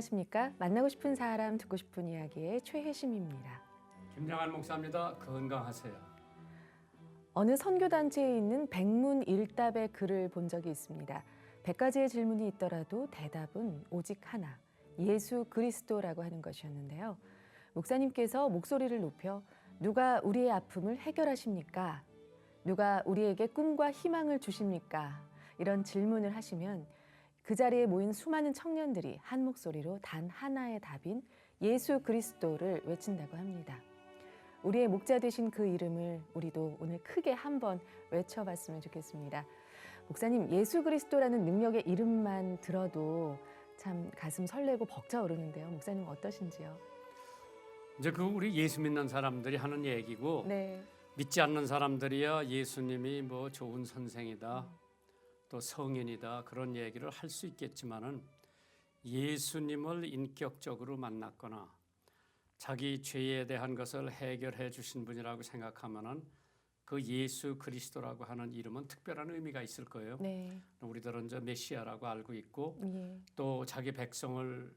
안녕하십니까? 만나고 싶은 사람, 듣고 싶은 이야기의 최혜심입니다. 김양한 목사입니다. 건강하세요. 어느 선교단체에 있는 백문일답의 글을 본 적이 있습니다. 100가지의 질문이 있더라도 대답은 오직 하나, 예수 그리스도라고 하는 것이었는데요. 목사님께서 목소리를 높여 누가 우리의 아픔을 해결하십니까? 누가 우리에게 꿈과 희망을 주십니까? 이런 질문을 하시면 그 자리에 모인 수많은 청년들이 한 목소리로 단 하나의 답인 예수 그리스도를 외친다고 합니다. 우리의 목자 되신 그 이름을 우리도 오늘 크게 한번 외쳐봤으면 좋겠습니다. 목사님, 예수 그리스도라는 능력의 이름만 들어도 참 가슴 설레고 벅차오르는데요. 목사님 어떠신지요? 이제 그 우리 예수 믿는 사람들이 하는 얘기고 네. 믿지 않는 사람들이야 예수님이 뭐 좋은 선생이다, 또 성인이다 그런 얘기를 할 수 있겠지만은 예수님을 인격적으로 만났거나 자기 죄에 대한 것을 해결해 주신 분이라고 생각하면은 그 예수 그리스도라고 하는 이름은 특별한 의미가 있을 거예요. 네. 우리들은 저 메시아라고 알고 있고 예. 또 자기 백성을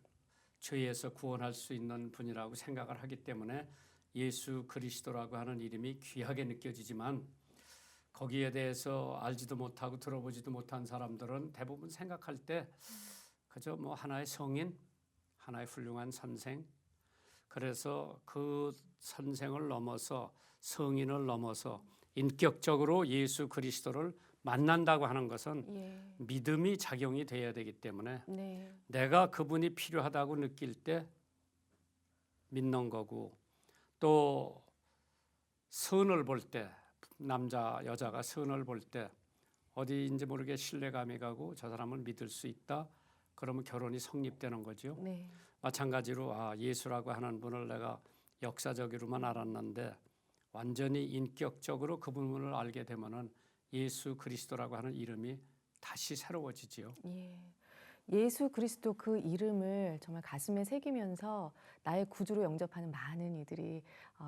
죄에서 구원할 수 있는 분이라고 생각을 하기 때문에 예수 그리스도라고 하는 이름이 귀하게 느껴지지만 거기에 대해서 알지도 못하고 들어보지도 못한 사람들은 대부분 생각할 때 그저 뭐 하나의 성인, 하나의 훌륭한 선생, 그래서 그 선생을 넘어서 성인을 넘어서 인격적으로 예수 그리스도를 만난다고 하는 것은 예. 믿음이 작용이 돼야 되기 때문에 네. 내가 그분이 필요하다고 느낄 때 믿는 거고 또 선을 볼 때 남자 여자가 선을 볼 때 어디인지 모르게 신뢰감이 가고 저 사람을 믿을 수 있다 그러면 결혼이 성립되는 거죠. 네. 마찬가지로 예수라고 하는 분을 내가 역사적으로만 알았는데 완전히 인격적으로 그분을 알게 되면은 예수 그리스도라고 하는 이름이 다시 새로워지지요. 예. 예수 그리스도 그 이름을 정말 가슴에 새기면서 나의 구주로 영접하는 많은 이들이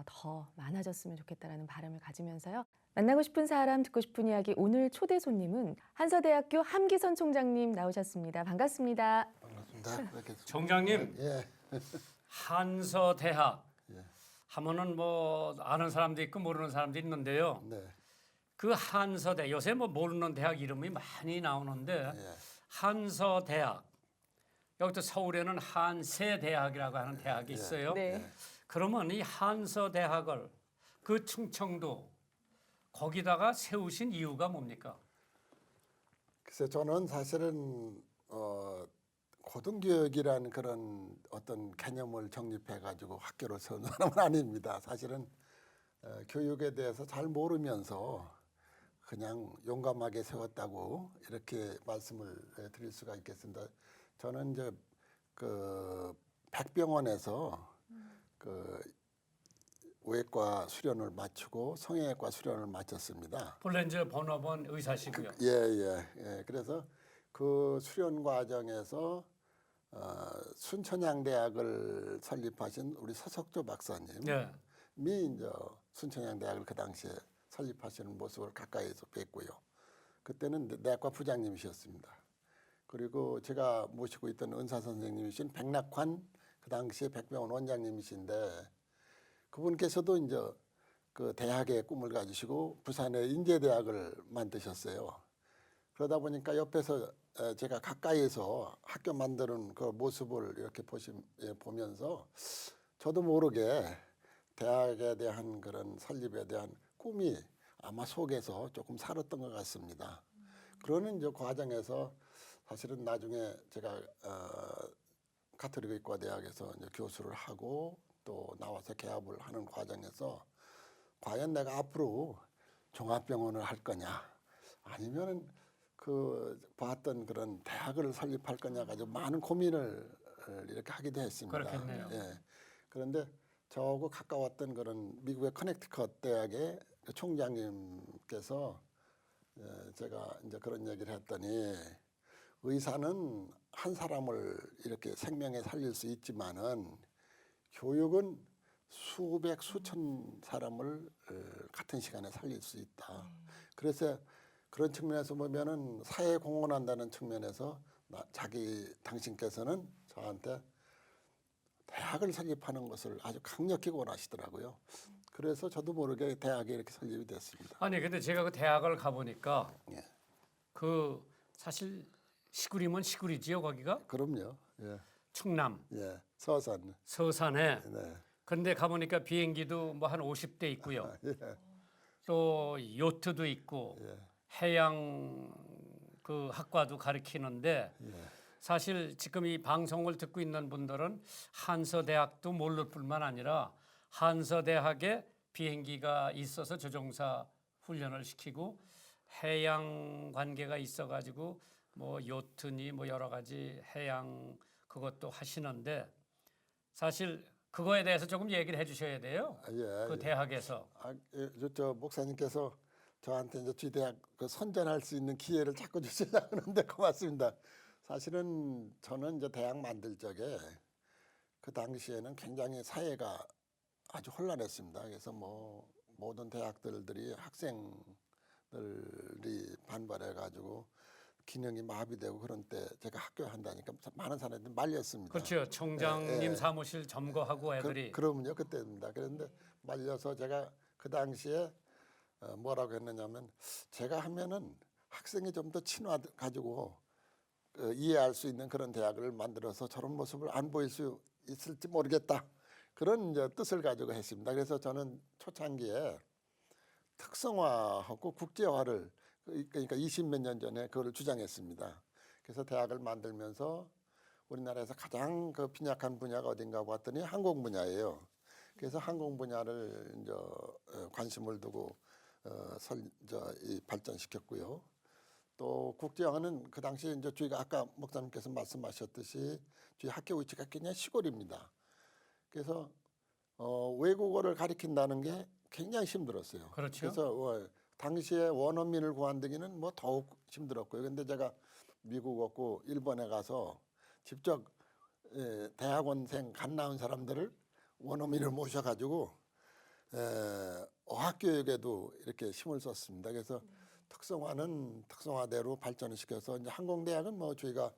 더 많아졌으면 좋겠다라는 바람을 가지면서요. 만나고 싶은 사람, 듣고 싶은 이야기 오늘 초대 손님은 한서대학교 함기선 총장님 나오셨습니다. 반갑습니다. 반갑습니다. 총장님, 예. 한서대학 예. 하면은 뭐 아는 사람도 있고 모르는 사람도 있는데요. 네. 그 한서대 요새 뭐 모르는 대학 이름이 많이 나오는데 예. 한서대학 여기 또 서울에는 한세대학이라고 하는 대학이 있어요. 네. 그러면 이 한서대학을 그 충청도 거기다가 세우신 이유가 뭡니까? 글쎄 저는 사실은 고등교육이라는 그런 어떤 개념을 정립해 가지고 학교를 세운 사람은 아닙니다. 사실은 교육에 대해서 잘 모르면서 그냥 용감하게 세웠다고 이렇게 말씀을 드릴 수가 있겠습니다. 저는 이제 그 백병원에서 그 외과 수련을 마치고 성형외과 수련을 마쳤습니다. 본래 이제 본업은 의사시고요. 예. 그래서 그 수련 과정에서 순천향대학을 설립하신 우리 서석조 박사님이 네. 이제 순천향대학을 그 당시에 설립하시는 모습을 가까이서 뵀고요. 그때는 내과 부장님이셨습니다. 그리고 제가 모시고 있던 은사 선생님이신 백낙환 그 당시에 백병원 원장님이신데 그분께서도 이제 그 대학의 꿈을 가지시고 부산에 인제대학을 만드셨어요. 그러다 보니까 옆에서 제가 가까이서 학교 만드는 그 모습을 이렇게 보면서 저도 모르게 대학에 대한 그런 설립에 대한 꿈이 아마 속에서 조금 살았던 것 같습니다. 그러는 이제 과정에서 사실은 나중에 제가 가톨릭 의과대학에서 이제 교수를 하고 또 나와서 개업을 하는 과정에서 과연 내가 앞으로 종합병원을 할 거냐 아니면 그 봤던 그런 대학을 설립할 거냐 가지고 많은 고민을 이렇게 하기도 했습니다. 그렇겠네요. 예. 그런데 저하고 가까웠던 그런 미국의 커넥티컷 대학의 그 총장님께서 제가 이제 그런 얘기를 했더니 의사는 한 사람을 이렇게 생명에 살릴 수 있지만은 교육은 수백 수천 사람을 같은 시간에 살릴 수 있다. 그래서 그런 측면에서 보면은 사회에 공헌한다는 측면에서 당신께서는 저한테 대학을 설립하는 것을 아주 강력히 원하시더라고요. 그래서 저도 모르게 대학에 이렇게 설립이 됐습니다. 아니 근데 제가 그 대학을 가보니까 예. 그 사실 시골이면 시골이지요 거기가 그럼요. 예. 충남 예. 서산. 서산에. 네. 그런데 가보니까 비행기도 뭐 한 50대 있고요. 예. 또 요트도 있고 예. 해양 그 학과도 가르치는데 예. 사실 지금 이 방송을 듣고 있는 분들은 한서대학도 모를 뿐만 아니라 한서대학에 비행기가 있어서 조종사 훈련을 시키고 해양 관계가 있어가지고 뭐 요트니 뭐 여러 가지 해양 그것도 하시는데 사실 그거에 대해서 조금 얘기를 해주셔야 돼요. 아, 예. 그 예. 대학에서. 저 목사님께서 저한테 이제 저희 대학 그 선전할 수 있는 기회를 자꾸 주시려고 하는데 고맙습니다. 사실은 저는 이제 대학 만들 적에 그 당시에는 굉장히 사회가 아주 혼란했습니다. 그래서 뭐 모든 대학들이 학생들이 반발해 가지고 기능이 마비되고 그런 때 제가 학교 한다니까 많은 사람들이 말렸습니다. 그렇죠. 총장님 예, 예. 사무실 점거하고 애들이. 그러면요 그때입니다. 그런데 말려서 제가 그 당시에 뭐라고 했느냐면 제가 하면은 학생이 좀 더 친화 가지고 이해할 수 있는 그런 대학을 만들어서 저런 모습을 안 보일 수 있을지 모르겠다. 그런 이제 뜻을 가지고 했습니다. 그래서 저는 초창기에 특성화하고 국제화를 그러니까 20몇 년 전에 그걸 주장했습니다. 그래서 대학을 만들면서 우리나라에서 가장 그 빈약한 분야가 어딘가 봤더니 항공 분야예요. 그래서 항공 분야를 이제 관심을 두고 발전시켰고요. 또 국제화는 그 당시에 이제 저희가 아까 목사님께서 말씀하셨듯이 저희 학교 위치가 굉장히 시골입니다. 그래서 외국어를 가르친다는 게 굉장히 힘들었어요. 그렇죠. 그래서 당시에 원어민을 구한다기는 뭐 더욱 힘들었고요. 근데 제가 미국 없고 일본에 가서 직접 대학원생 갓 나온 사람들을 원어민을 모셔가지고 어학 교육에도 이렇게 힘을 썼습니다. 그래서 특성화는 특성화대로 발전을 시켜서 이제 항공대학은 뭐 저희가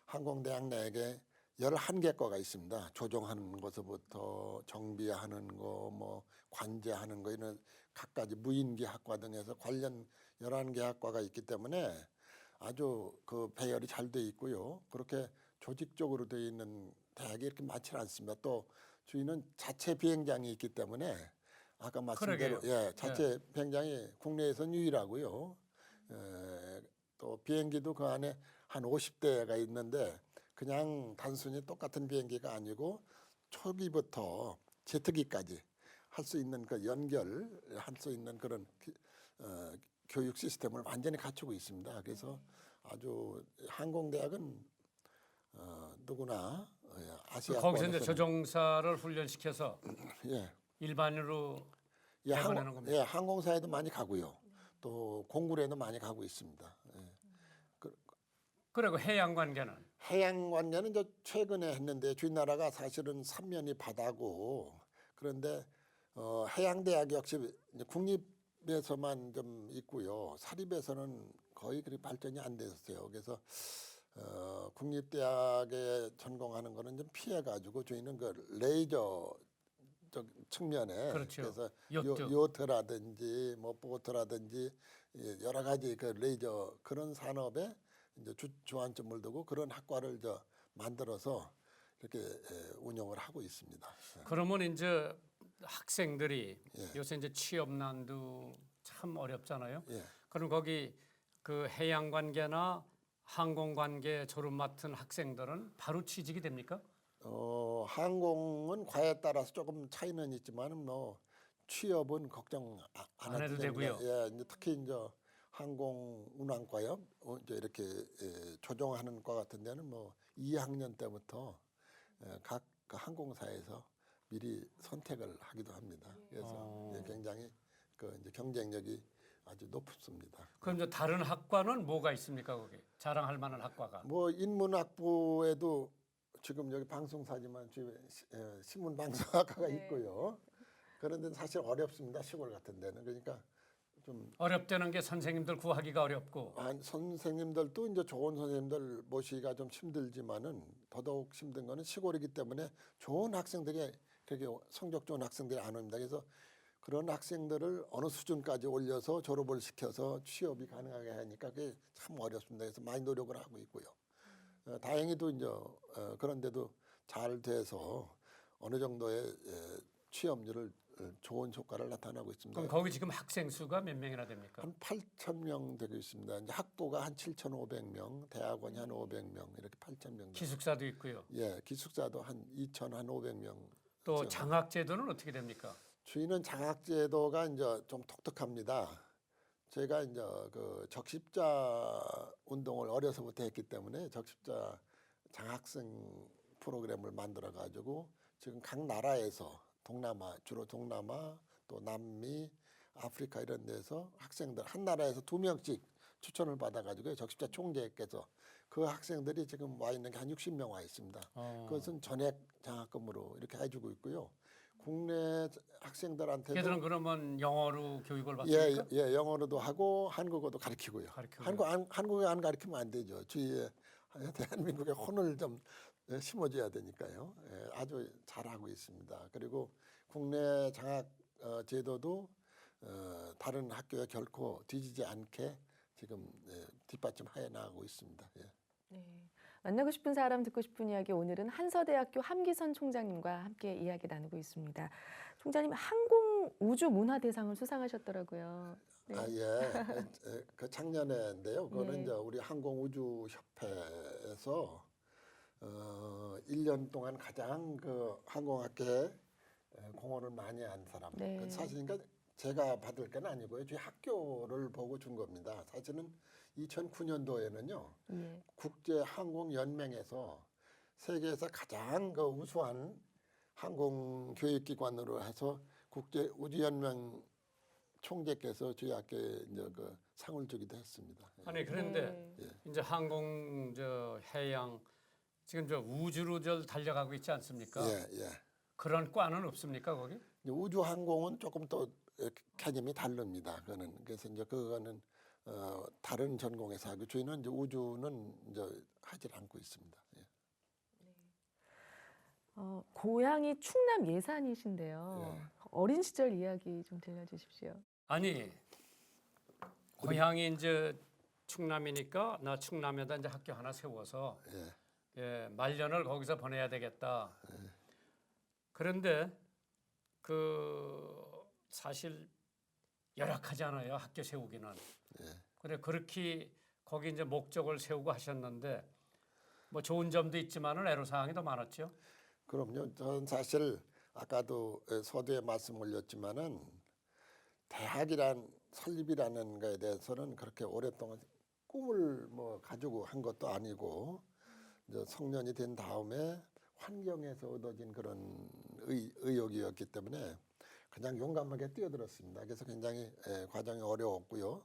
항공대학 내에 11개과가 있습니다. 조종하는 것부터 정비하는 거, 뭐 관제하는 거 이런 각가지 무인기 학과 등에서 관련 11개 학과가 있기 때문에 아주 그 배열이 잘 돼 있고요. 그렇게 조직적으로 돼 있는 대학이 이렇게 많지 않습니다. 또 저희는 자체 비행장이 있기 때문에 아까 말씀대로 자체 비행장이 국내에서는 유일하고요. 또 비행기도 그 안에 한 50대가 있는데 그냥 단순히 똑같은 비행기가 아니고 초기부터 제트기까지 할 수 있는 그 연결할 수 있는 그런 교육 시스템을 완전히 갖추고 있습니다. 그래서 아주 항공대학은 누구나 아시아 거기서 이제 조종사를 훈련시켜서 예. 일반으로 예, 내보내는 겁니다. 항공사에도 많이 가고요. 또 공군에도 많이 가고 있습니다. 예. 그리고 해양 관계는 해양 관계는 이제 최근에 했는데 저희 나라가 사실은 삼면이 바다고 그런데 해양대학 역시 이제 국립에서만 좀 있고요. 사립에서는 거의 그리 발전이 안 됐어요. 그래서 국립대학에 전공하는 거는 좀 피해가지고 저희는 그 레이저 측면에 그렇죠. 그래서 요트. 요트라든지 뭐 보트라든지 여러 가지 그 레이저 그런 산업에 이제 주안점을 두고 그런 학과를 만들어서 이렇게 운영을 하고 있습니다. 그러면 이제 학생들이 예. 요새 이제 취업난도 참 어렵잖아요. 예. 그럼 거기 그 해양 관계나 항공 관계 졸업 맡은 학생들은 바로 취직이 됩니까? 항공은 과에 따라서 조금 차이는 있지만 뭐 취업은 걱정 안 해도 됩니다. 되고요. 예, 이제 특히 이제 항공 운항과요. 이제 이렇게 조종하는 과 같은 데는 뭐 2학년 때부터 각 그 항공사에서 미리 선택을 하기도 합니다. 그래서 굉장히 그 이제 경쟁력이 아주 높습니다. 그럼 이제 다른 학과는 뭐가 있습니까 거기? 자랑할 만한 학과가? 뭐 인문학부에도 지금 여기 방송사지만 신문방송학과가 네. 있고요. 그런데 사실 어렵습니다. 시골 같은 데는. 그러니까 좀 어렵다는 게 선생님들 구하기가 어렵고 선생님들도 이제 좋은 선생님들 모시기가 좀 힘들지만은 더더욱 힘든 거는 시골이기 때문에 좋은 학생들이 그렇게 성적 좋은 학생들이 안 옵니다. 그래서 그런 학생들을 어느 수준까지 올려서 졸업을 시켜서 취업이 가능하게 하니까 그게 참 어렵습니다. 그래서 많이 노력을 하고 있고요. 다행히도 이제 그런데도 잘 돼서 어느 정도의 취업률을 좋은 효과를 나타나고 있습니다. 그럼 거기 지금 학생 수가 몇 명이나 됩니까? 한 8,000명 되고 있습니다. 이제 학부가 한 7,500명, 대학원이 한 500명 이렇게 8,000명. 기숙사도 있고요. 예, 기숙사도 한 2,500명. 또 장학 제도는 어떻게 됩니까? 저희는 장학 제도가 이제 좀 독특합니다. 제가 이제 그 적십자 운동을 어려서부터 했기 때문에 적십자 장학생 프로그램을 만들어 가지고 지금 각 나라에서 동남아, 주로 동남아, 또 남미, 아프리카 이런 데서 학생들 한 나라에서 2명씩 추천을 받아 가지고 적십자 총재께서 그 학생들이 지금 와 있는 게 한 60명 와 있습니다. 그것은 전액 장학금으로 이렇게 해주고 있고요. 국내 학생들한테도 걔들은 그러면 영어로 교육을 받습니까? 예, 영어로도 하고 한국어도 가르치고요. 한국어 안 가르치면 안 되죠. 주위에 대한민국의 혼을 좀 심어줘야 되니까요. 예, 아주 잘하고 있습니다. 그리고 국내 장학 제도도 다른 학교에 결코 뒤지지 않게 지금 뒷받침하여 나가고 있습니다. 예. 네. 만나고 싶은 사람 듣고 싶은 이야기 오늘은 한서대학교 함기선 총장님과 함께 이야기 나누고 있습니다. 총장님 항공우주문화대상을 수상하셨더라고요. 네. 그 작년에인데요. 그거는 예. 이제 우리 항공우주협회에서 1년 동안 가장 그 항공학계에 공헌을 많이 한 사람. 네. 사실 그러니까 제가 받을 건 아니고요. 저희 학교를 보고 준 겁니다. 사실은 2009년도에는요. 예. 국제항공연맹에서 세계에서 가장 그 우수한 항공교육기관으로 해서 국제우주연맹 총재께서 저희 학교에 이제 그 상을 주기도 했습니다. 아니 그런데 네. 이제 항공 해양 지금 우주로 달려가고 있지 않습니까? 예. 그런 과는 없습니까 거기? 이제 우주항공은 조금 또 개념이 다릅니다. 그거는 그래서 이제 그거는 다른 전공에서 하고 저희는 이제 우주는 이제 하질 않고 있습니다. 예. 고향이 충남 예산이신데요. 예. 어린 시절 이야기 좀 들려주십시오. 아니 고향이 이제 충남이니까 나 충남에다 이제 학교 하나 세워서 말년을 거기서 보내야 되겠다. 그런데 그 사실 열악하지 않아요 학교 세우기는. 그래 그렇게 거기 이제 목적을 세우고 하셨는데 뭐 좋은 점도 있지만은 애로사항이 더 많았죠. 그럼요. 저는 사실 아까도 서두에 말씀 올렸지만은 대학이란 설립이라는 거에 대해서는 그렇게 오랫동안 꿈을 뭐 가지고 한 것도 아니고 이제 성년이 된 다음에 환경에서 얻어진 그런 의욕이었기 때문에 그냥 용감하게 뛰어들었습니다. 그래서 굉장히 과정이 어려웠고요.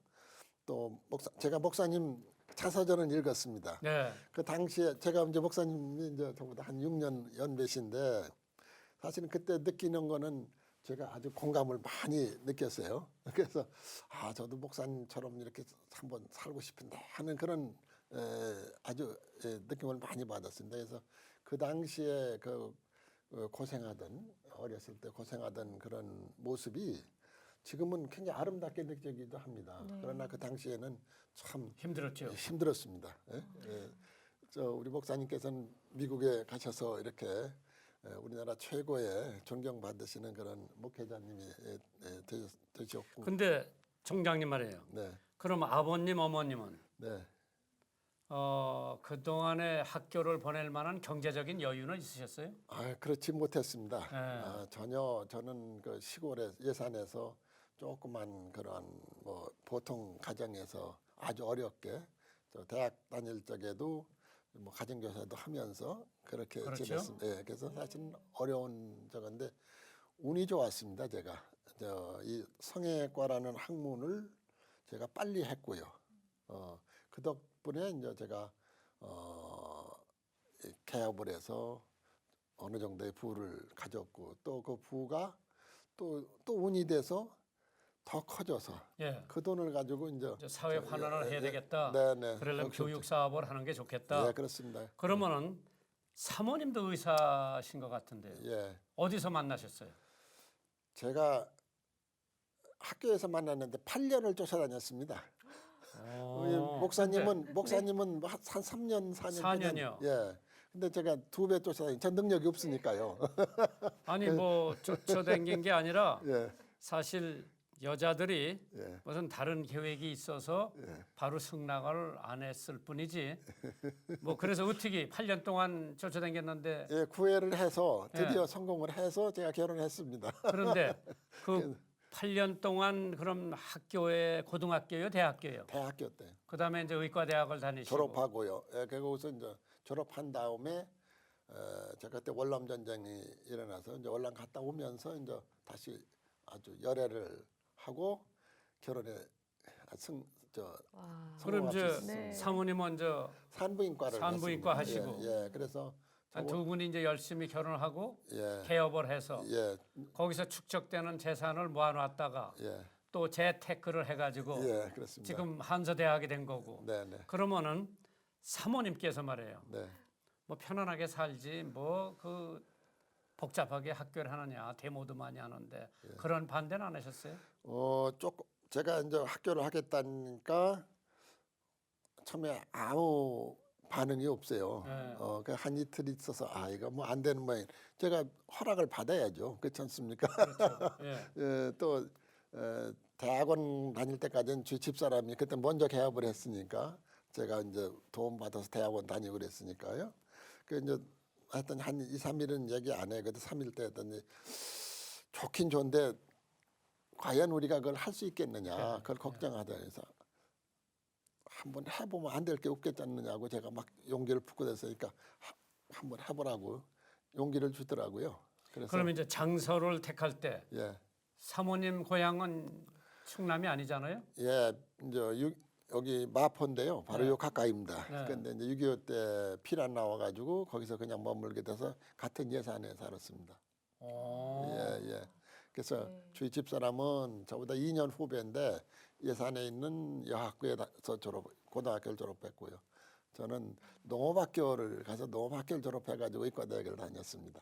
또 제가 목사님 자서전을 읽었습니다. 네. 그 당시에 제가 이제 목사님이 이제 저보다 한 6년 연배신데 사실은 그때 느끼는 거는 제가 아주 공감을 많이 느꼈어요. 그래서 저도 목사님처럼 이렇게 한번 살고 싶은데 하는 그런 아주 느낌을 많이 받았습니다. 그래서 그 당시에 그 고생하던 어렸을 때 고생하던 그런 모습이 지금은 굉장히 아름답게 느껴지기도 합니다. 네. 그러나 그 당시에는 참 힘들었죠. 힘들었습니다. 우리 목사님께서는 미국에 가셔서 이렇게 우리나라 최고의 존경받으시는 그런 목회자님이 되셨고. 근데 총장님 말이에요. 네, 그럼 아버님 어머님은 네. 그동안에 학교를 보낼 만한 경제적인 여유는 있으셨어요? 그렇지 못했습니다. 네. 전혀 저는 그 시골의 예산에서 조그만 그런 뭐 보통 가정에서 아주 어렵게 저 대학 다닐 적에도 뭐 가정교사도 하면서 그렇게 그렇죠? 지냈습니다. 예, 그래서 사실은 어려운 저건데 운이 좋았습니다. 제가 이 성형외과라는 학문을 제가 빨리 했고요. 그 덕분에 이제 제가 개업을 해서 어느 정도의 부를 가졌고 또 그 부가 또 운이 돼서 더 커져서 예. 그 돈을 가지고 이제 사회 환원을 해야 되겠다. 네. 그러려면 그렇죠. 교육 사업을 하는 게 좋겠다. 네, 그렇습니다. 그러면은 사모님도 의사신 것 같은데 예, 어디서 만나셨어요? 제가 학교에서 만났는데 8년을 쫓아다녔습니다. 목사님은 한 3년 4년 4년이요. 예. 근데 제가 2배 쫓아다니. 전 능력이 없으니까요. 아니 뭐 쫓아다닌 게 아니라 예, 사실 여자들이 예, 무슨 다른 계획이 있어서 예. 바로 승낙을 안 했을 뿐이지. 뭐 그래서 어떻게 8년 동안 쫓아다녔는데 예, 구애를 해서 드디어 예. 성공을 해서 제가 결혼했습니다. 그런데 그 8년 동안 그럼 학교에 고등학교요, 대학교요. 대학교 때 그다음에 이제 의과대학을 다니시고 졸업하고요. 예, 그리고서 이제 졸업한 다음에 제가 그때 월남 전쟁이 일어나서 이제 월남 갔다 오면서 이제 다시 아주 열애를 하고 결혼에 와. 그럼 이제 성공할 수 네. 있었습니다. 사모님 먼저 산부인과를 산부인과 했습니다. 하시고. 예, 그래서 두 분이 이제 열심히 결혼하고 예, 개업을 해서 예, 거기서 축적되는 재산을 모아놨다가 예, 또 재테크를 해가지고 예, 그렇습니다. 지금 한서대학이 된 거고. 네, 네, 그러면은 사모님께서 말해요. 네. 뭐 편안하게 살지 뭐 그 복잡하게 학교를 하느냐 데모도 많이 하는데 그런 반대는 안 하셨어요? 조금 제가 이제 학교를 하겠다니까 처음에 아무 반응이 없어요. 네. 그한 이틀 있어서 이거 뭐 안 되는 모양. 제가 허락을 받아야죠. 그렇지 않습니까? 그렇죠. 예. 또 대학원 다닐 때까지는 주 집사람이 그때 먼저 개업을 했으니까 제가 이제 도움 받아서 대학원 다니고 그랬으니까요. 그 이제 하여튼 한 2, 3일은 얘기 안 해. 그때 3일 때 했더니 좋긴 좋은데 과연 우리가 그걸 할 수 있겠느냐 그걸 걱정하다 해서 한번 해보면 안 될 게 없겠지 않느냐고 제가 막 용기를 붓고 됐으니까 한번 해보라고 용기를 주더라고요. 그래서 그럼 이제 장소를 택할 때 예, 사모님 고향은 충남이 아니잖아요? 예, 이제 여기 마포인데요. 바로 네. 요 가까이입니다. 네. 근데 이제 6.25 때 피난 나와가지고 거기서 그냥 머물게 돼서 같은 예산에 살았습니다. 예, 예. 그래서 주위 집사람은 저보다 2년 후배인데 예산에 있는 여학교에서 고등학교를 졸업했고요. 저는 농업학교를 가서 농업학교를 졸업해가지고 의과대학을 다녔습니다.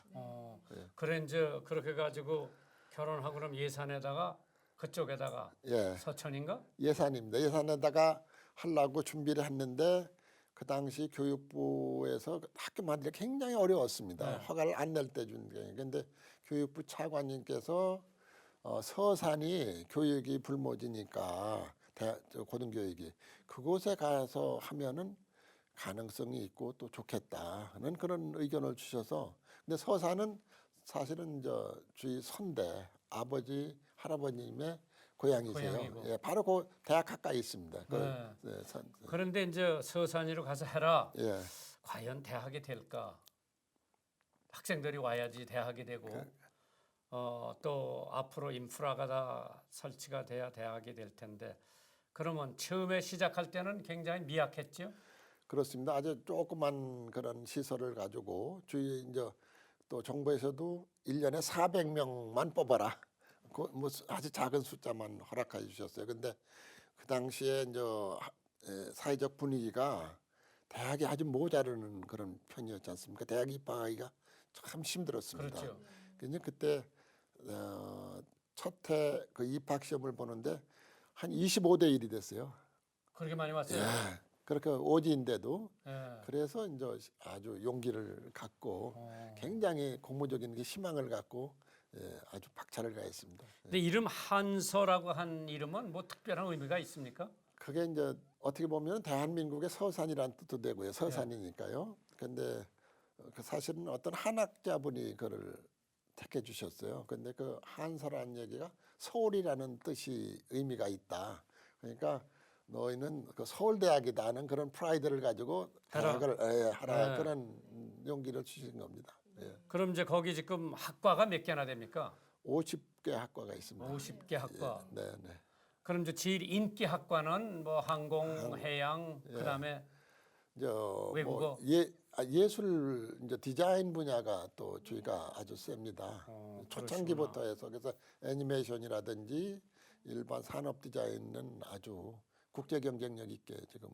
그래 이제 그렇게 가지고 결혼하고 그럼 예산에다가 그쪽에다가 예, 서천인가? 예산입니다. 예산에다가 하려고 준비를 했는데 그 당시 교육부에서 학교 만들기 굉장히 어려웠습니다. 네. 허가를 안 낼 때 준 게. 근데 교육부 차관님께서 서산이 교육이 불모지니까 고등교육이 그곳에 가서 하면은 가능성이 있고 또 좋겠다는 그런 의견을 주셔서 근데 서산은 사실은 주위 선대 아버지 할아버님의 고향이세요. 고향이고. 예, 바로 그 대학 가까이 있습니다. 네. 선, 그런데 이제 서산이로 가서 해라. 예, 과연 대학이 될까? 학생들이 와야지 대학이 되고 또 앞으로 인프라가 다 설치가 돼야 대학이 될 텐데 그러면 처음에 시작할 때는 굉장히 미약했죠. 그렇습니다. 아주 조그만 그런 시설을 가지고 주위에 이제 또 정부에서도 1년에 400명만 뽑아라. 뭐 아주 작은 숫자만 허락해 주셨어요. 근데 그 당시에 이제 사회적 분위기가 대학이 아주 모자르는 그런 편이었지 않습니까? 대학 입학하기가 참 힘들었습니다. 그렇죠. 근데 그때 첫해 그 입학 시험을 보는데 한 25대 1이 됐어요. 그렇게 많이 왔어요. 예. 그렇게 오지인데도 예. 그래서 이제 아주 용기를 갖고 굉장히 공모적인 게 희망을 갖고 아주 박차를 가했습니다. 근데 이름 한서라고 한 이름은 뭐 특별한 의미가 있습니까? 그게 이제 어떻게 보면 대한민국의 서산이라는 뜻도 되고요. 서산이니까요. 근데 그 사실은 어떤 한학자분이 그를 택해 주셨어요. 근데 그 한서라는 얘기가 서울이라는 뜻이 의미가 있다. 그러니까 너희는 그 서울대학이다는 그런 프라이드를 가지고 해라. 대학을 하라 네. 그런 용기를 주신 겁니다. 예. 그럼 이제 거기 지금 학과가 몇 개나 됩니까? 50개 학과가 있습니다. 50개 학과. 네, 네. 그럼 이제 제일 인기 학과는 뭐 항공, 해양, 그다음에 외국어? 예술 이제 디자인 분야가 또 주의가 아주 셉니다. 초창기부터 해서 그래서 애니메이션이라든지 일반 산업 디자인은 아주 국제 경쟁력 있게 지금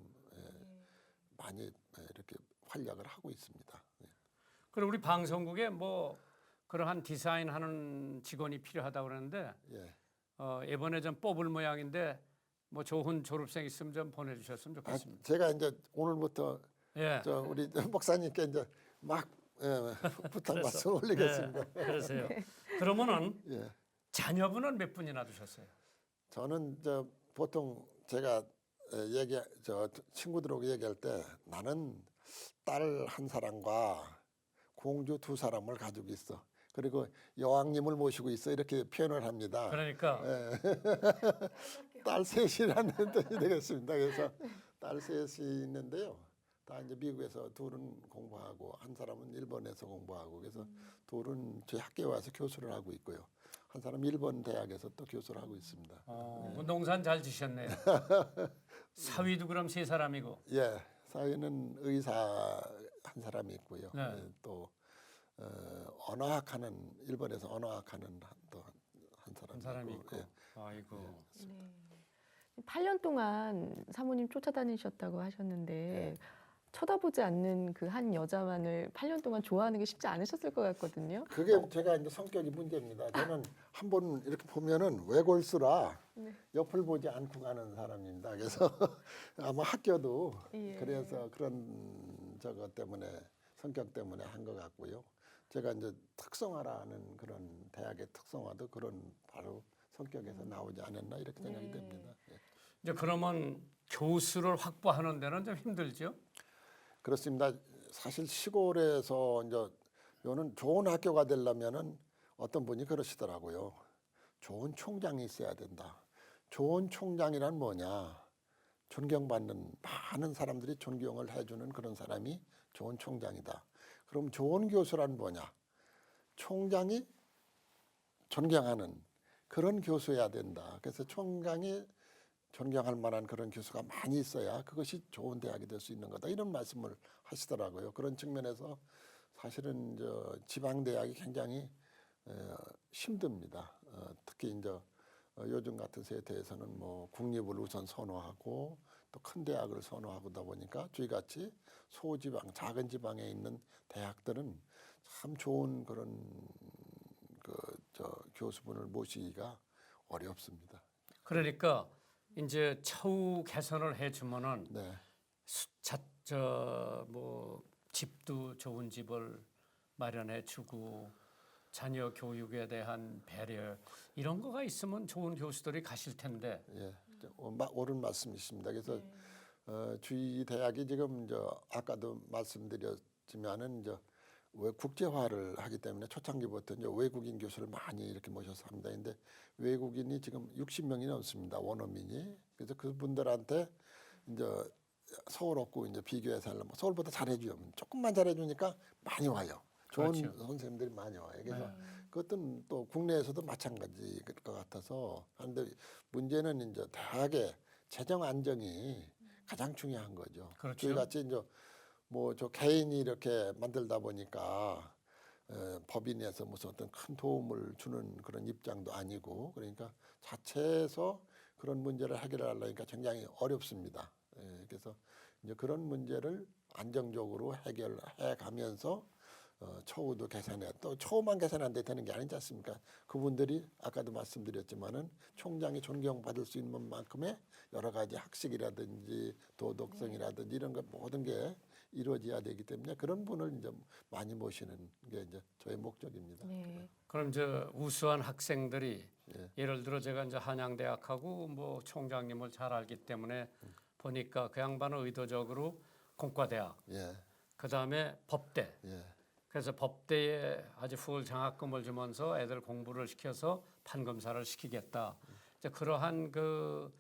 많이 이렇게 활약을 하고 있습니다. 그리고 우리 방송국에 뭐 그러한 디자인하는 직원이 필요하다고 그러는데 예. 이번에 좀 뽑을 모양인데 뭐 좋은 졸업생 있으면 좀 보내주셨으면 아, 좋겠습니다. 제가 이제 오늘부터 예. 저 우리 목사님께 이제 막 부탁 말씀 올리겠습니다. 네, 그러세요. 그러면은 예. 자녀분은 몇 분이나 두셨어요? 저는 저 보통 제가 얘기 저 친구들하고 얘기할 때 나는 딸 한 사람과 공주 두 사람을 가지고 있어. 그리고 여왕님을 모시고 있어 이렇게 표현을 합니다. 그러니까 딸 셋이라는 뜻이 되겠습니다. 그래서 딸 셋이 있는데요. 다 이제 미국에서 둘은 공부하고 한 사람은 일본에서 공부하고 그래서 둘은 저희 학교에 와서 교수를 하고 있고요. 한 사람 일본 대학에서 또 교수를 하고 있습니다. 뭐 농사는 잘 지셨네요. 사위도 그럼 세 사람이고. 예, 사위는 의사 한 사람이 있고요. 네. 예, 또 언어학하는 일본에서 언어학하는 또 한 한 사람이 있고. 예. 아이고. 8년 동안 사모님 쫓아다니셨다고 하셨는데 쳐다보지 않는 그 한 여자만을 8년 동안 좋아하는 게 쉽지 않으셨을 것 같거든요. 그게 제가 이제 성격이 문제입니다. 저는 한 번 이렇게 보면은 외골수라 네. 옆을 보지 않고 가는 사람입니다. 그래서 아마 학교도 예. 그래서 그런 저것 때문에 성격 때문에 한 것 같고요. 제가 이제 특성화라는 그런 대학의 특성화도 그런 바로 성격에서 나오지 않았나 이렇게 생각이 네. 됩니다. 예. 이제 그러면 교수를 확보하는 데는 좀 힘들죠? 그렇습니다. 사실 시골에서 이제 요는 좋은 학교가 되려면은 어떤 분이 그러시더라고요. 좋은 총장이 있어야 된다. 좋은 총장이란 뭐냐? 존경받는 많은 사람들이 존경을 해주는 그런 사람이 좋은 총장이다. 그럼 좋은 교수란 뭐냐? 총장이 존경하는 그런 교수여야 된다. 그래서 총장이 존경할 만한 그런 교수가 많이 있어야 그것이 좋은 대학이 될 수 있는 거다. 이런 말씀을 하시더라고요. 그런 측면에서 사실은 저 지방 대학이 굉장히 힘듭니다. 특히 이제 요즘 같은 세태에서는 뭐 국립을 우선 선호하고 또 큰 대학을 선호하다 보니까 저희 같이 소지방, 작은 지방에 있는 대학들은 참 좋은 그런 교수분을 모시기가 어렵습니다. 그러니까 이제 처우 개선을 해주면은 네. 뭐 집도 좋은 집을 마련해주고 자녀 교육에 대한 배려 이런 거가 있으면 좋은 교수들이 가실 텐데. 예, 옳은 말씀이십니다. 그래서 주의 대학이 지금 아까도 말씀드렸지만은 왜 국제화를 하기 때문에 초창기부터 이제 외국인 교수를 많이 이렇게 모셔서 합니다. 근데 외국인이 지금 60명이 넘습니다. 원어민이. 그래서 그분들한테 이제 서울 없고 이제 비교해서 하려면 서울보다 잘해주면 조금만 잘해주니까 많이 와요. 좋은 그렇죠. 선생님들이 많이 와요. 그래서 네. 그것은 또 국내에서도 마찬가지일 것 같아서 하는데 문제는 이제 대학의 재정 안정이 가장 중요한 거죠. 그렇죠. 저희 같이 이제 뭐 저 개인이 이렇게 만들다 보니까 법인에서 무슨 어떤 큰 도움을 주는 그런 입장도 아니고 그러니까 자체에서 그런 문제를 해결하려니까 굉장히 어렵습니다. 그래서 이제 그런 문제를 안정적으로 해결해 가면서 처우도 개선해 또 처우만 개선 안 되는 게 아니지 않습니까? 그분들이 아까도 말씀드렸지만은 총장이 존경받을 수 있는 만큼의 여러 가지 학식이라든지 도덕성이라든지 이런 것 모든 게 이루어져야 되기 때문에 그런 분을 이제 많이 모시는 게 이제 저의 목적입니다. 네. 그럼 이제 우수한 학생들이 예. 예를 들어 제가 이제 한양대학하고 뭐 총장님을 잘 알기 때문에 보니까 그 양반은 의도적으로 공과대학, 예, 그 다음에 법대. 예, 그래서 법대에 아주 풀 장학금을 주면서 애들 공부를 시켜서 판검사를 시키겠다. 이제 그러한 그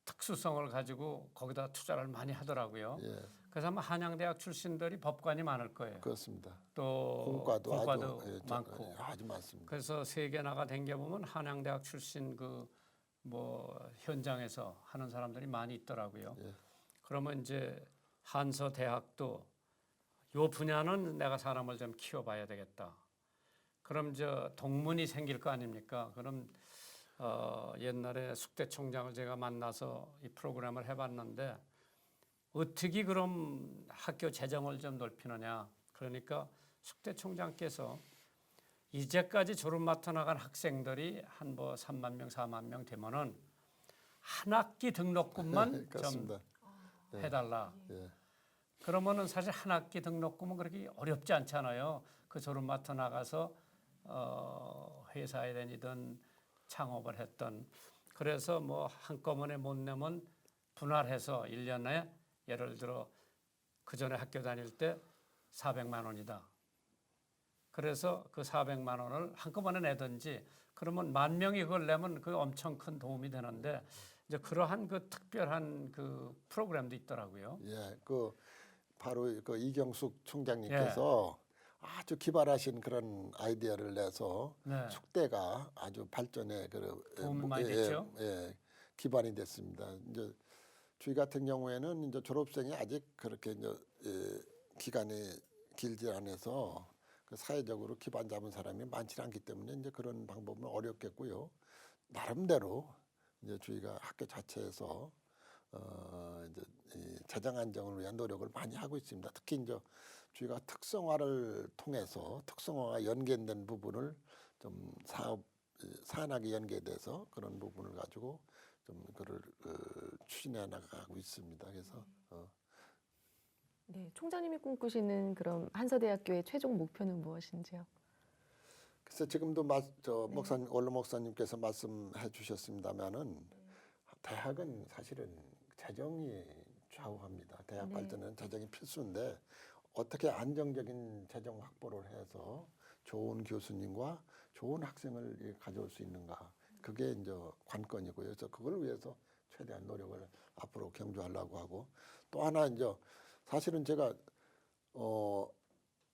특수성을 가지고 거기다 투자를 많이 하더라고요. 예, 그래서 아마 한양대학 출신들이 법관이 많을 거예요. 그렇습니다. 또 공과도 공과도 아주 많고. 아주 많습니다. 그래서 세계 나가 댕겨 보면 한양대학 출신 그 뭐 현장에서 하는 사람들이 많이 있더라고요. 예. 그러면 이제 한서 대학도 요 분야는 내가 사람을 좀 키워봐야 되겠다. 그럼 저 동문이 생길 거 아닙니까? 그럼 옛날에 숙대 총장을 제가 만나서 이 프로그램을 해봤는데 어떻게 그럼 학교 재정을 좀 넓히느냐? 그러니까 숙대 총장께서 이제까지 졸업 맡아 나간 학생들이 한 뭐 3만 명, 4만 명 되면은 한 학기 등록금만 좀 그렇습니다. 해달라. 예. 그러면은 사실 한 학기 등록금은 그렇게 어렵지 않잖아요. 그 졸업 맡아 나가서 회사에 다니든 창업을 했던 그래서 뭐 한꺼번에 못 내면 분할해서 1년에 예를 들어 그 전에 학교 다닐 때 400만 원이다. 그래서 그 400만 원을 한꺼번에 내든지 그러면 10,000명이 그걸 내면 그 엄청 큰 도움이 되는데 이제 그러한 그 특별한 그 프로그램도 있더라고요. 예, 그 바로 그 이경숙 총장님께서 아주 기발하신 그런 아이디어를 내서 네. 숙대가 아주 발전에 도움이 많이 됐죠? 기반이 됐습니다. 이제 저희 같은 경우에는 이제 졸업생이 아직 그렇게 이제 기간이 길지 않아서 그 사회적으로 기반 잡은 사람이 많지 않기 때문에 이제 그런 방법은 어렵겠고요. 나름대로 이제 저희가 학교 자체에서 이제 이 재정 안정을 위한 노력을 많이 하고 있습니다. 특히 이제 저희가 특성화를 통해서 특성화가 연계된 부분을 좀 사안하게 연계돼서 그런 부분을 가지고 좀 그를 추진해 나가고 있습니다. 그래서 네, 총장님이 꿈꾸시는 그럼 한서대학교의 최종 목표는 무엇인지요? 그래서 지금도 목사님 원로 목사님께서 말씀해 주셨습니다만은 대학은 사실은 재정이 좌우합니다. 대학 네. 발전은 재정이 필수인데 어떻게 안정적인 재정 확보를 해서 좋은 교수님과 좋은 학생을 가져올 수 있는가 그게 이제 관건이고요. 그래서 그걸 위해서 최대한 노력을 앞으로 경주하려고 하고 또 하나 이제 사실은 제가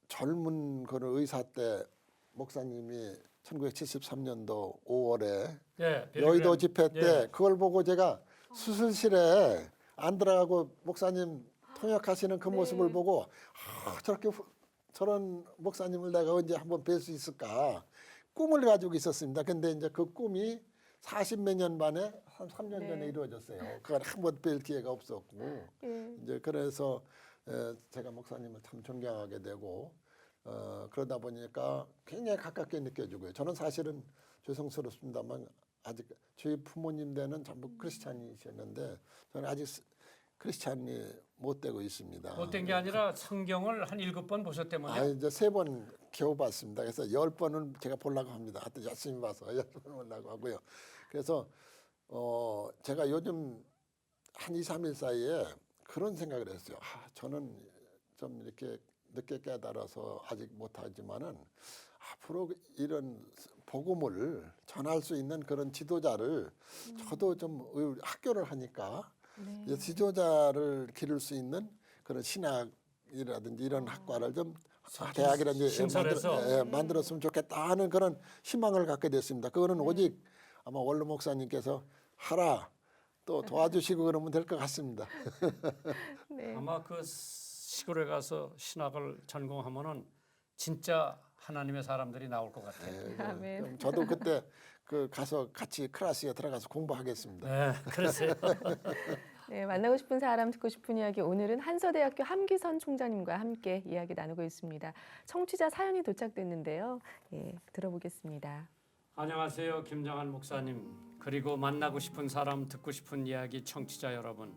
젊은 그런 의사 때 목사님이 1973년도 5월에 예, 여의도 집회 때 예. 그걸 보고 제가 수술실에 안 들어가고 목사님 통역하시는 그 네. 모습을 보고 저런 목사님을 내가 언제 한번 뵐 수 있을까 꿈을 가지고 있었습니다. 근데 이제 그 꿈이 40몇 년 만에 한 3년 네. 전에 이루어졌어요. 그걸 한번 뵐 기회가 없었고 예. 이제 그래서 제가 목사님을 참 존경하게 되고 그러다 보니까 굉장히 가깝게 느껴지고요. 저는 사실은 죄송스럽습니다만 아직 저희 부모님 때는 전부 크리스찬이셨는데 저는 아직 크리스찬이 못 되고 있습니다. 못된 게 아니라 성경을 한 7번 보셨다면요? 이제 3번 겨우 봤습니다. 그래서 10번은 제가 보려고 합니다. 하여튼 열심히 봐서 10번 보려고 하고요. 그래서 제가 요즘 한 2, 3일 사이에 그런 생각을 했어요. 저는 좀 이렇게 늦게 깨달아서 아직 못하지만은 앞으로 이런 복음을 전할 수 있는 그런 지도자를 저도 좀 학교를 하니까 네. 지도자를 기를 수 있는 그런 신학이라든지 이런 학과를 좀 대학이라든지 신설해서. 만들었으면 좋겠다 하는 그런 희망을 갖게 됐습니다. 그거는 오직 아마 원로 목사님께서 하라 또 도와주시고 그러면 될 것 같습니다. 네. 아마 그 시골에 가서 신학을 전공하면은 진짜 하나님의 사람들이 나올 것 같아요. 아멘. 저도 그때 가서 같이 클래스에 들어가서 공부하겠습니다. 네, 그러세요. 네, 만나고 싶은 사람 듣고 싶은 이야기 오늘은 한서대학교 함기선 총장님과 함께 이야기 나누고 있습니다. 청취자 사연이 도착됐는데요. 예, 들어보겠습니다. 안녕하세요, 김정한 목사님. 그리고 만나고 싶은 사람, 듣고 싶은 이야기 청취자 여러분.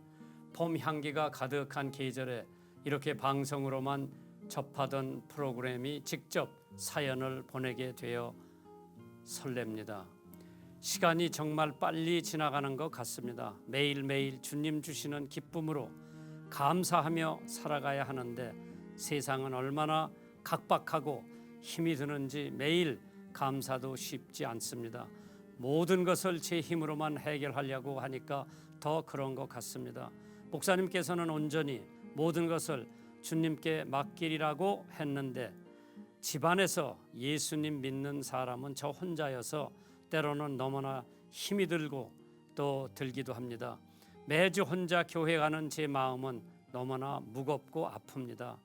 봄 향기가 가득한 계절에 이렇게 방송으로만 접하던 프로그램이 직접 사연을 보내게 되어 설렙니다. 시간이 정말 빨리 지나가는 것 같습니다. 매일매일 주님 주시는 기쁨으로 감사하며 살아가야 하는데 세상은 얼마나 각박하고 힘이 드는지 매일 감사도 쉽지 않습니다. 모든 것을 제 힘으로만 해결하려고 하니까 더 그런 것 같습니다. 목사님께서는 온전히 모든 것을 주님께 맡기리라고 했는데 집안에서 예수님 믿는 사람은 저 혼자여서 때로는 너무나 힘이 들고 또 들기도 합니다. 매주 혼자 교회 가는 제 마음은 너무나 무겁고 아픕니다.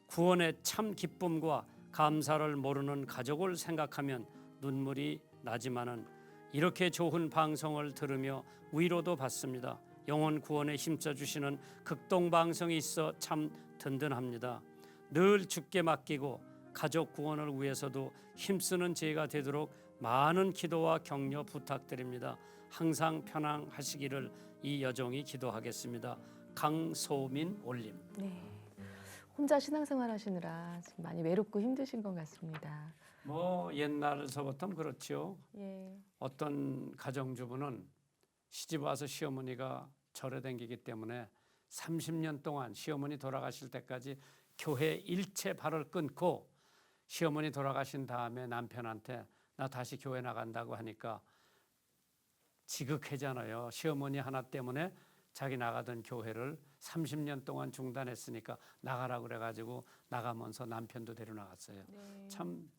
구원의 참 기쁨과 감사를 모르는 가족을 생각하면 눈물이 나지만은 이렇게 좋은 방송을 들으며 위로도 받습니다. 영혼 구원에 힘써 주시는 극동 방송이 있어 참 든든합니다. 늘 주께 맡기고 가족 구원을 위해서도 힘쓰는 저희가 되도록 많은 기도와 격려 부탁드립니다. 항상 편안하시기를 이 여종이 기도하겠습니다. 강소민 올림. 네. 혼자 신앙생활 하시느라 지금 많이 외롭고 힘드신 것 같습니다. 뭐 옛날서부터 그렇죠. 예. 어떤 가정주부는 시집 와서 시어머니가 절에 댕기기 때문에 30년 동안 시어머니 돌아가실 때까지 교회 일체 발을 끊고 시어머니 돌아가신 다음에 남편한테 나 다시 교회 나간다고 하니까 지극하잖아요. 시어머니 하나 때문에 자기 나가던 교회를 30년 동안 중단했으니까 나가라고 그래가지고 나가면서 남편도 데려나갔어요. 네. 참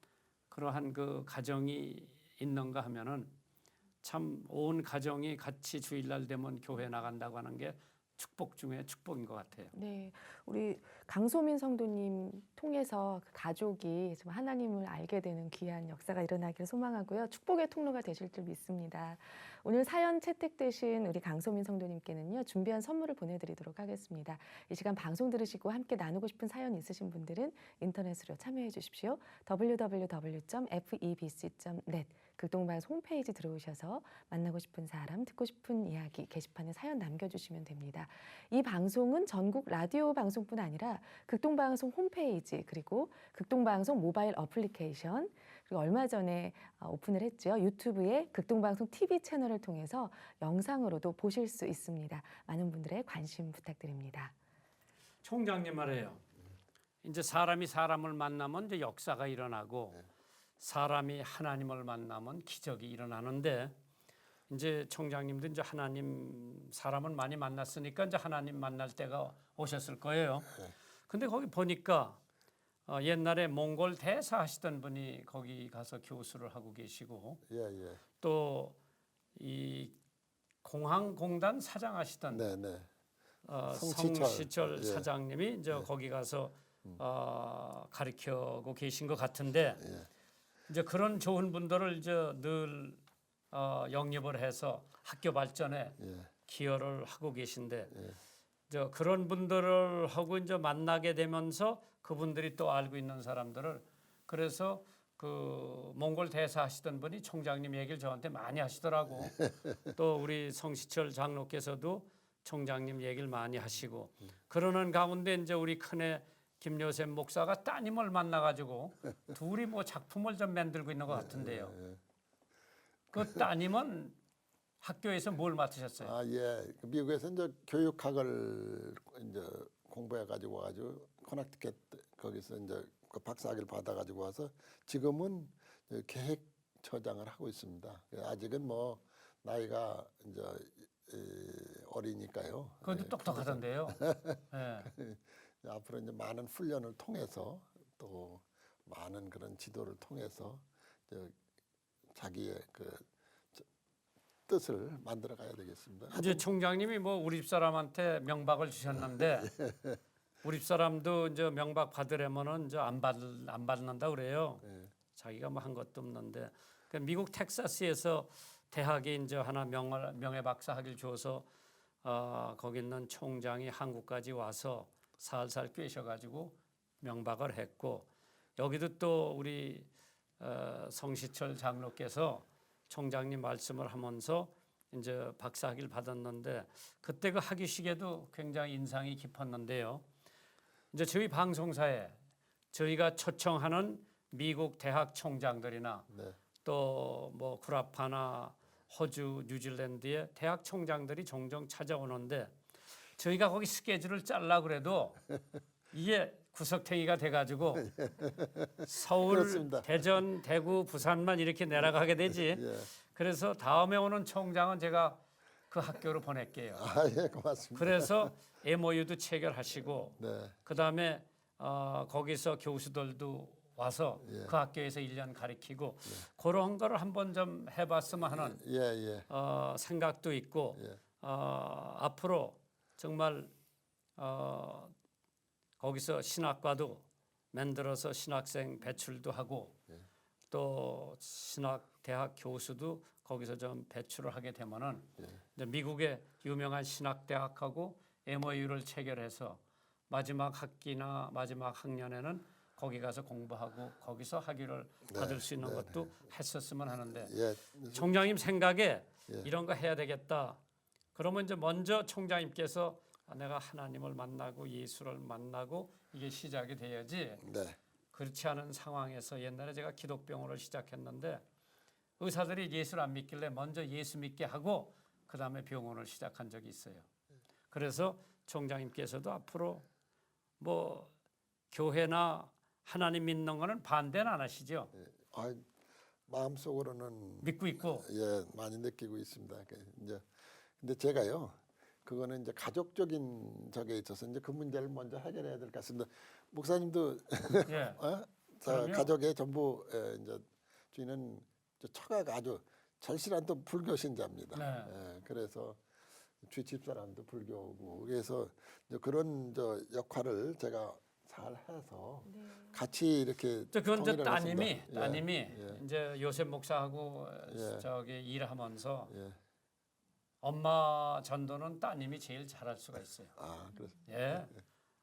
그러한 그 가정이 있는가 하면은 참 온 가정이 같이 주일날 되면 교회 나간다고 하는 게 축복 중에 축복인 것 같아요. 네, 우리 강소민 성도님 통해서 그 가족이 좀 하나님을 알게 되는 귀한 역사가 일어나기를 소망하고요. 축복의 통로가 되실 줄 믿습니다. 오늘 사연 채택되신 우리 강소민 성도님께는요, 준비한 선물을 보내드리도록 하겠습니다. 이 시간 방송 들으시고 함께 나누고 싶은 사연 있으신 분들은 인터넷으로 참여해 주십시오. www.febc.net 극동방송 홈페이지 들어오셔서 만나고 싶은 사람, 듣고 싶은 이야기 게시판에 사연 남겨주시면 됩니다. 이 방송은 전국 라디오 방송뿐 아니라 극동방송 홈페이지 그리고 극동방송 모바일 어플리케이션 그리고 얼마 전에 오픈을 했죠. 유튜브에 극동방송 TV 채널을 통해서 영상으로도 보실 수 있습니다. 많은 분들의 관심 부탁드립니다. 총장님 말이에요. 이제 사람이 사람을 만나면 이제 역사가 일어나고 사람이 하나님을 만나면 기적이 일어나는데 이제 총장님도 이제 하나님 사람을 많이 만났으니까 이제 하나님 만날 때가 오셨을 거예요. 근데 거기 보니까 옛날에 몽골 대사 하시던 분이 거기 가서 교수를 하고 계시고 예. 또 이 공항공단 사장 하시던 네. 성시철 예. 사장님이 이제 거기 가서 가르치고 계신 것 같은데 이제 그런 좋은 분들을 이제 늘 영입을 해서 학교 발전에 기여를 하고 계신데 이제 그런 분들을 하고 이제 만나게 되면서 그분들이 또 알고 있는 사람들을 그래서 그 몽골 대사 하시던 분이 총장님 얘기를 저한테 많이 하시더라고. 또 우리 성시철 장로께서도 총장님 얘기를 많이 하시고 그러는 가운데 이제 우리 큰애 김요셉 목사가 따님을 만나가지고 둘이 뭐 작품을 좀 만들고 있는 것 같은데요. 그 따님은 학교에서 뭘 맡으셨어요? 예. 미국에서 이제 교육학을 이제 공부해가지고 와가지고 코넥티켓 거기서 이제 그 박사학위를 받아가지고 와서 지금은 계획처장을 하고 있습니다. 아직은 뭐 나이가 이제 어리니까요. 그것도 똑똑하던데요. 네. 앞으로 이제 많은 훈련을 통해서 또 많은 그런 지도를 통해서 자기의 그 뜻을 만들어 가야 되겠습니다. 이제 총장님이 뭐 우리 집 사람한테 명박을 주셨는데 우리 집 사람도 이제 명박 받으려면은 이제 안 받는다 그래요. 자기가 뭐 한 것도 없는데 그 미국 텍사스에서 대학에 이제 하나 명예 박사 학위를 줘서 거기 있는 총장이 한국까지 와서 살살 꿰셔가지고 명박을 했고 여기도 또 우리 성시철 장로께서 총장님 말씀을 하면서 이제 박사 학위를 받았는데 그때 그 학위식에도 굉장히 인상이 깊었는데요. 이제 저희 방송사에 저희가 초청하는 미국 대학 총장들이나 또 뭐 구라파나 호주, 뉴질랜드의 대학 총장들이 종종 찾아오는데 저희가 거기 스케줄을 짤라 그래도 이게 구석탱이가 돼가지고 서울, 그렇습니다. 대전, 대구, 부산만 이렇게 내려가게 되지. 그래서 다음에 오는 총장은 제가 그 학교로 보낼게요. 예, 고맙습니다. 그래서 MOU도 체결하시고 그 다음에 거기서 교수들도 와서 그 학교에서 1년 가르치고 그런 거를 한번 좀 해봤으면 하는 생각도 있고 앞으로 정말 거기서 신학과도 만들어서 신학생 배출도 하고 또 신학대학 교수도 거기서 좀 배출을 하게 되면은 이제 미국의 유명한 신학대학하고 MOU를 체결해서 마지막 학기나 마지막 학년에는 거기 가서 공부하고 거기서 학위를 받을 수 있는 것도 했었으면 하는데 예, 총장님 생각에 이런 거 해야 되겠다. 그러면 이제 먼저 총장님께서 내가 하나님을 만나고 예수를 만나고 이게 시작이 돼야지. 네, 그렇지 않은 상황에서 옛날에 제가 기독병원을 시작했는데 의사들이 예수를 안 믿길래 먼저 예수 믿게 하고 그 다음에 병원을 시작한 적이 있어요. 그래서 총장님께서도 앞으로 뭐 교회나 하나님 믿는 거는 반대는 안 하시죠? 아, 마음속으로는 믿고 있고. 예, 많이 느끼고 있습니다. 이제 근데 제가요, 그거는 이제 가족적인 적에 있어서 이제 그 문제를 먼저 해결해야 될 것 같습니다. 목사님도 예. 자, 그럼요. 가족의 전부 이제 주인은 처가가 아주 절실한 또 불교 신자입니다. 네. 그래서 주위 집사람도 불교고 그래서 이제 그런 역할을 제가 잘 해서 같이 이렇게 그건 이제 통일을 했습니다. 따님이 이제 요셉 목사하고 예. 저기 일하면서 예. 엄마 전도는 따님이 제일 잘할 수가 있어요. 아, 그래서 예.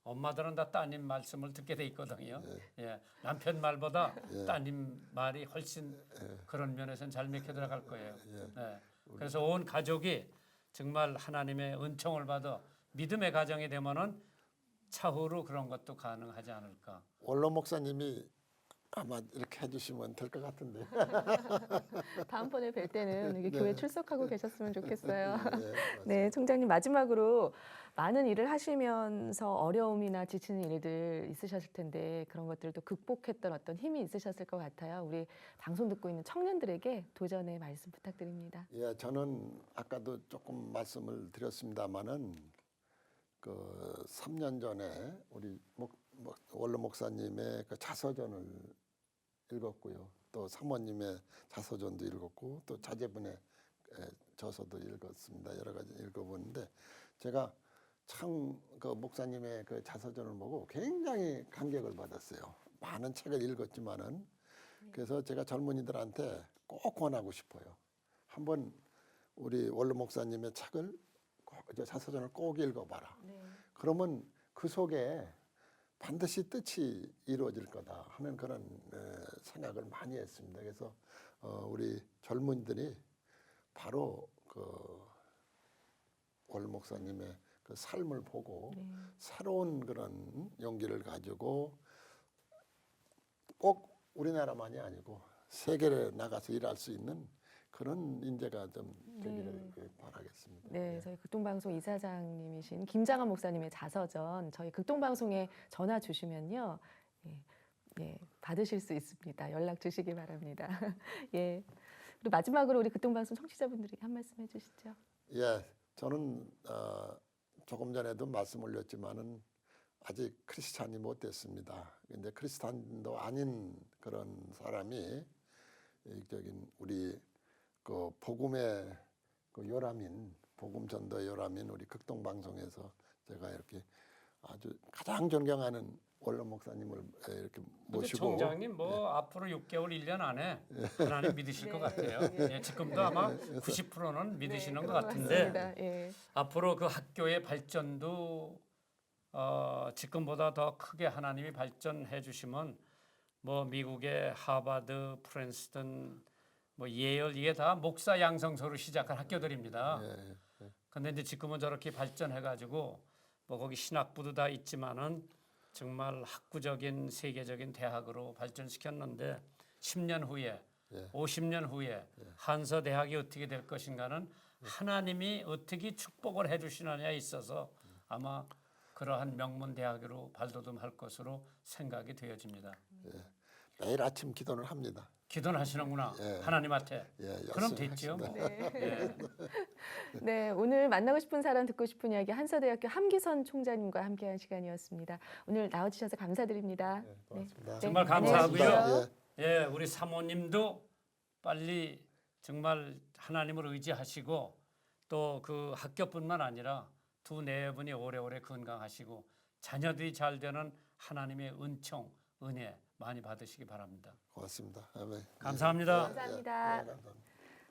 엄마들은 다 따님 말씀을 듣게 돼 있거든요. 예. 남편 말보다 따님 말이 훨씬 그런 면에서는 잘 맥혀 들어갈 거예요. 예. 그래서 온 가족이 정말 하나님의 은총을 받아 믿음의 가정이 되면은 차후로 그런 것도 가능하지 않을까. 원로 목사님이 아마 이렇게 해주시면 될 것 같은데. 다음번에 뵐 때는 이렇게 네. 교회 출석하고 계셨으면 좋겠어요. 네, 네, 총장님 마지막으로 많은 일을 하시면서 어려움이나 지치는 일들 있으셨을 텐데 그런 것들도 극복했던 어떤 힘이 있으셨을 것 같아요. 우리 방송 듣고 있는 청년들에게 도전의 말씀 부탁드립니다. 예, 저는 아까도 조금 말씀을 드렸습니다마는 그 3년 전에 우리 원로 목사님의 그 자서전을 읽었고요. 또 사모님의 자서전도 읽었고 또 자제분의 저서도 읽었습니다. 여러 가지 읽어보는데 제가 참 그 목사님의 그 자서전을 보고 굉장히 감격을 받았어요. 많은 책을 읽었지만은 그래서 제가 젊은이들한테 꼭 권하고 싶어요. 한번 우리 원로 목사님의 책을 자서전을 꼭 읽어봐라. 그러면 그 속에 반드시 뜻이 이루어질 거다 하는 그런 생각을 많이 했습니다. 그래서 우리 젊은이들이 바로 그 원로 목사님의 그 삶을 보고 새로운 그런 용기를 가지고 꼭 우리나라만이 아니고 세계에 나가서 일할 수 있는 그런 인재가 좀 되기를 바라겠습니다. 네, 저희 극동방송 이사장님이신 김장한 목사님의 자서전 저희 극동방송에 전화 주시면요, 받으실 수 있습니다. 연락 주시기 바랍니다. 예. 그리고 마지막으로 우리 극동방송 청취자분들에게 한 말씀 해주시죠. 예, 저는 조금 전에도 말씀 올렸지만은 아직 크리스찬이 못 됐습니다. 근데 크리스찬도 아닌 그런 사람이 우리 그 복음의 그 요람인 복음 전도 요람인 우리 극동 방송에서 제가 이렇게 아주 가장 존경하는 원로 목사님을 이렇게 모시고 총장님 앞으로 6개월 1년 안에 하나님 믿으실 것 같아요. 예, 지금도 아마 90%는 믿으시는 것 같은데 맞습니다. 앞으로 그 학교의 발전도 지금보다 더 크게 하나님이 발전해 주시면 미국의 하버드, 프린스턴, 예열 이게 다 목사 양성소로 시작한 학교들입니다. 근데 이제 지금은 저렇게 발전해 가지고 거기 신학부도 다 있지만은 정말 학구적인 세계적인 대학으로 발전시켰는데 10년 후에 50년 후에 한서 대학이 어떻게 될 것인가는 하나님이 어떻게 축복을 해 주시느냐에 있어서 아마 그러한 명문 대학으로 발돋움할 것으로 생각이 되어집니다. 매일 아침 기도를 합니다. 기도는 하시는구나. 하나님한테. 그럼 열심히 됐죠. 네, 오늘 만나고 싶은 사람 듣고 싶은 이야기 한서대학교 함기선 총장님과 함께한 시간이었습니다. 오늘 나와주셔서 감사드립니다. 고맙습니다. 정말 안녕히 감사하고요. 가십시오. 예, 우리 사모님도 빨리 정말 하나님을 의지하시고 또 그 학교뿐만 아니라 두 네 분이 오래오래 건강하시고 자녀들이 잘 되는 하나님의 은총, 은혜 많이 받으시기 바랍니다. 고맙습니다. 아멘. 감사합니다. 감사합니다. 감사합니다.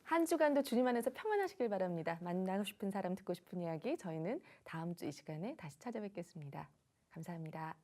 한 주간도 주님 안에서 평안하시길 바랍니다. 만나고 싶은 사람 듣고 싶은 이야기 저희는 다음 주 이 시간에 다시 찾아뵙겠습니다. 감사합니다.